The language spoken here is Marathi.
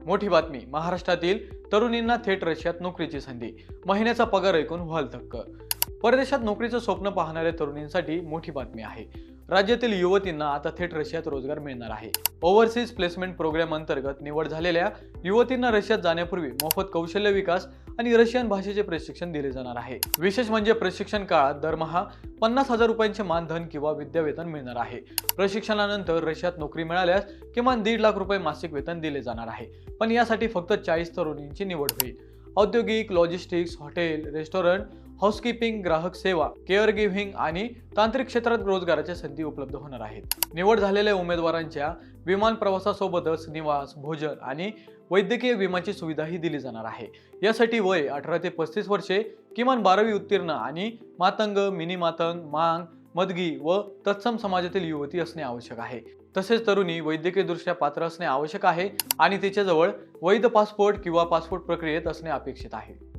मोठी बातमी, महाराष्ट्रातील तरुणींना थेट रशियात नोकरीची संधी. महिन्याचा पगार ऐकून व्हाल थक्क. परदेशात नोकरीचं स्वप्न पाहणाऱ्या तरुणींसाठी मोठी बातमी आहे. राज्यातील युवतींना आता थेट रशियात रोजगार मिळणार आहे. ओव्हरसीज प्लेसमेंट प्रोग्राम अंतर्गत निवड झालेल्या युवतींना रशियात जाण्यापूर्वी मोफत कौशल्य विकास आणि रशियन भाषेचे प्रशिक्षण दिले जाणार आहे. विशेष म्हणजे प्रशिक्षण काळात दरमहा 50,000 रुपयांचे मानधन किंवा विद्यावेतन मिळणार आहे. प्रशिक्षणानंतर रशियात नोकरी मिळाल्यास किमान 1.5 लाख रुपये मासिक वेतन दिले जाणार आहे. पण यासाठी फक्त 40 तरुणींची निवड होईल. औद्योगिक, लॉजिस्टिक्स, हॉटेल, रेस्टॉरंट, हाऊसकीपिंग, ग्राहक सेवा, केअर गिव्हिंग आणि तांत्रिक क्षेत्रात रोजगाराच्या संधी उपलब्ध होणार आहेत. निवड झालेल्या उमेदवारांच्या विमान प्रवासासोबतच निवास, भोजन आणि वैद्यकीय विम्याची सुविधाही दिली जाणार आहे. यासाठी वय 18 ते 35 वर्षे, किमान 12वी उत्तीर्ण आणि मातंग, मिनी मातंग, मांग, मदगी व तत्सम समाजातील युवती असणे आवश्यक आहे. तसेच तरुणी वैद्यकीयदृष्ट्या पात्र असणे आवश्यक आहे आणि तिच्याजवळ वैध पासपोर्ट किंवा पासपोर्ट प्रक्रियेत असणे अपेक्षित आहे.